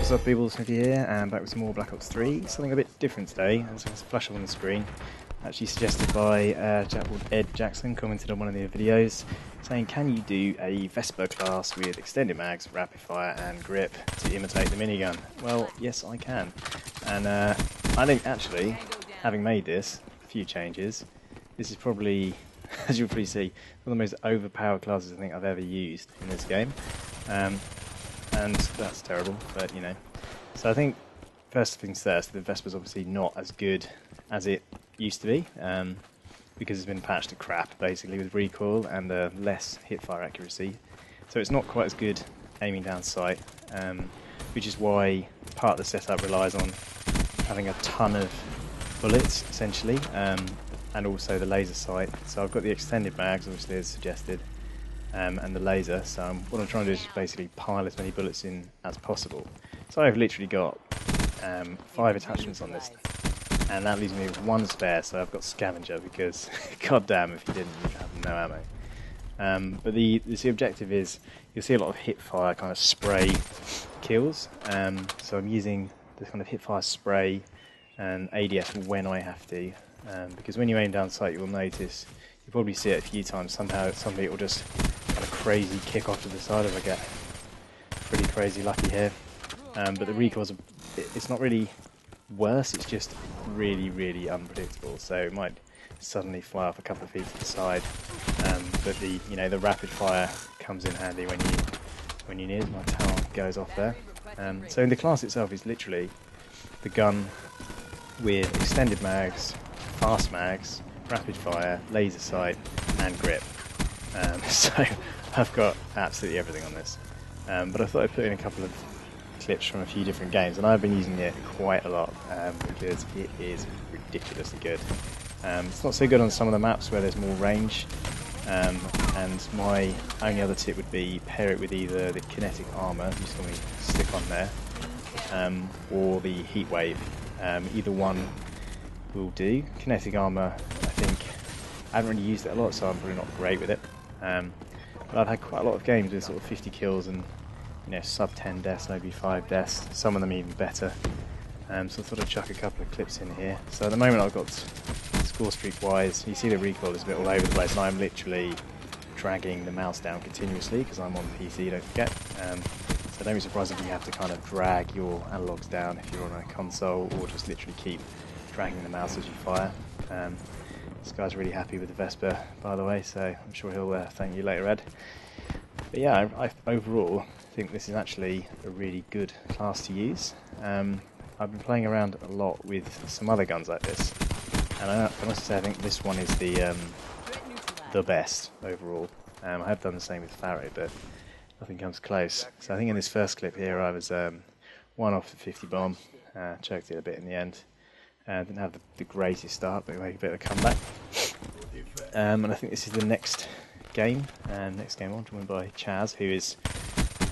What's up people, Smffy here, and back with some more Black Ops 3. Something a bit different today, and so it's a flash up on the screen. Actually suggested by a chap called Ed Jackson, commented on one of the videos, saying can you do a Vesper class with extended mags, rapid fire and grip to imitate the minigun? Well, yes I can. And I think actually, having made this, a few changes, this is probably, as you'll probably see, one of the most overpowered classes I think I've ever used in this game. And that's terrible, but you know. So I think, first things first, the Vesper's obviously not as good as it used to be, because it's been patched to crap, basically, with recoil and less hip-fire accuracy. So it's not quite as good aiming down sight, which is why part of the setup relies on having a ton of bullets, essentially, and also the laser sight. So I've got the extended mags, obviously, as suggested, and the laser, so what I'm trying to do is just basically pile as many bullets in as possible. So I've literally got 5 attachments on this, and that leaves me with 1 spare, so I've got Scavenger, because god damn if you didn't, you'd have no ammo. But the objective is, you'll see a lot of hip-fire kind of spray kills, so I'm using this kind of hip-fire spray and ADS when I have to, because when you aim down sight you'll notice, you'll probably see it a few times, somehow somebody will just kind of crazy kick off to the side if I get pretty crazy lucky here. But the recoil's, it's not really worse, it's just really, really unpredictable, so it might suddenly fly off a couple of feet to the side, but the, you know, the rapid fire comes in handy when you need. My Talon goes off there. So in the class itself is literally the gun with extended mags, fast mags, rapid fire, laser sight and grip. So I've got absolutely everything on this, but I thought I'd put in a couple of clips from a few different games, and I've been using it quite a lot, because it is ridiculously good. It's not so good on some of the maps where there's more range, and my only other tip would be pair it with either the Kinetic Armour, you saw me stick on there, or the Heatwave. Either one will do. Kinetic Armour, I think, I haven't really used it a lot, so I'm probably not great with it. But I've had quite a lot of games with sort of 50 kills and, you know, sub 10 deaths, maybe 5 deaths, some of them even better. So I thought I'd chuck a couple of clips in here. So at the moment I've got score streak wise, you see the recoil is a bit all over the place, and I'm literally dragging the mouse down continuously because I'm on PC, don't forget. So don't be surprised if you have to kind of drag your analogs down if you're on a console, or just literally keep dragging the mouse as you fire. This guy's really happy with the Vesper, by the way, so I'm sure he'll thank you later, Ed. But yeah, I overall think this is actually a really good class to use. I've been playing around a lot with some other guns like this, and I must say I think this one is the best overall. I have done the same with Pharaoh, but nothing comes close. So I think in this first clip here I was 1 off the 50 bomb, choked it a bit in the end. Didn't have the greatest start, but we made a bit of a comeback. And I think this is the next game on, joined by Chaz, who is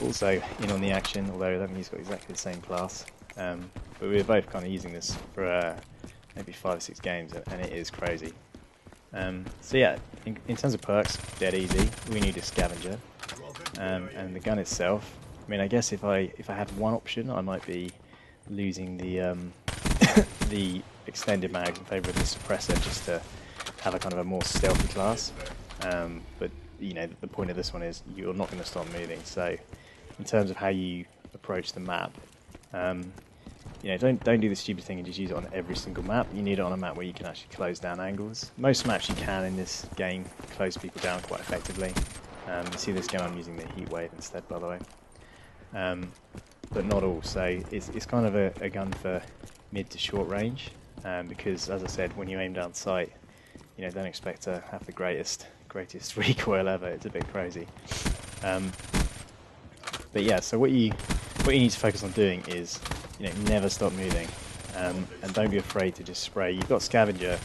also in on the action, although I don't think he's got exactly the same class. But we were both kind of using this for maybe 5 or 6 games, and it is crazy. So yeah, in terms of perks, dead easy. We need a Scavenger, and the gun itself. I mean, I guess if I had one option, I might be losing the the extended mag in favour of the suppressor, just to have a kind of a more stealthy class. But you know, the point of this one is you're not going to stop moving. So in terms of how you approach the map, you know, don't do the stupid thing and just use it on every single map. You need it on a map where you can actually close down angles. Most maps you can in this game close people down quite effectively. You see this game, I'm using the Heatwave instead, by the way. But not all. So it's kind of a gun for mid to short range, because as I said, when you aim down sight, you know, don't expect to have the greatest recoil ever. It's a bit crazy. But yeah, so what you need to focus on doing is, you know, never stop moving, and don't be afraid to just spray. You've got Scavenger,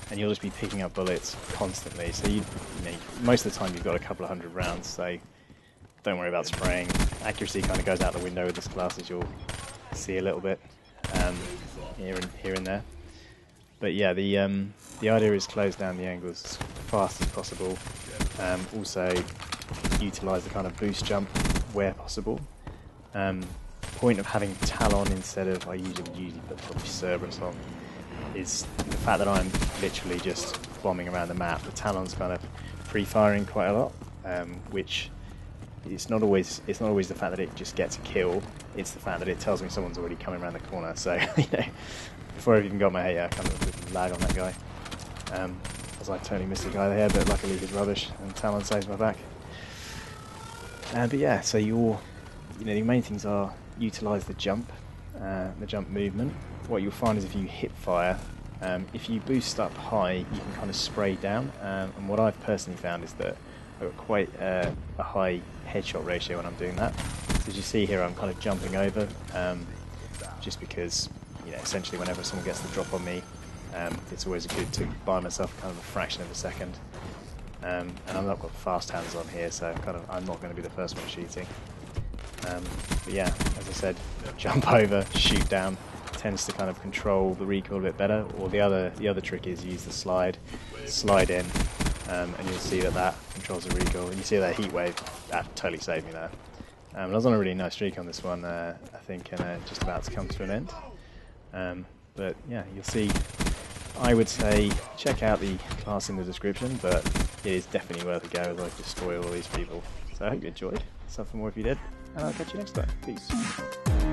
and you'll just be picking up bullets constantly. So you know, most of the time you've got a couple of 100 rounds. So don't worry about spraying. Accuracy kind of goes out the window with this class, as you'll see a little bit here and there. But yeah, the idea is close down the angles as fast as possible. Also utilise the kind of boost jump where possible. point of having Talon instead of, I usually put probably Cerberus on, is the fact that I'm literally just bombing around the map. The Talon's kind of pre-firing quite a lot, which it's not always the fact that it just gets a kill, it's the fact that it tells me someone's already coming around the corner. So, you know, before I've even got my H.A.T.R, I kind of with lag on that guy. As I totally missed the guy there, but luckily he's rubbish and Talon saves my back. But yeah, so the main things are utilise the jump movement. What you'll find is if you hip fire, if you boost up high, you can kind of spray down. And what I've personally found is that I've got quite a high headshot ratio when I'm doing that. So as you see here, I'm kind of jumping over, just because, you know, essentially whenever someone gets the drop on me, it's always good to buy myself kind of a fraction of a second. And I've not got fast hands on here, so I'm not going to be the first one shooting. But yeah, as I said, jump over, shoot down, tends to kind of control the recoil a bit better. Or the other trick is use the slide in, and you'll see that controls the recoil. And you see that Heatwave, that totally saved me there. I was on a really nice streak on this one, I think, and just about to come to an end. But yeah, you'll see. I would say check out the class in the description, but it is definitely worth a go as I destroy all these people. So I hope you enjoyed. Sub for more if you did, and I'll catch you next time. Peace.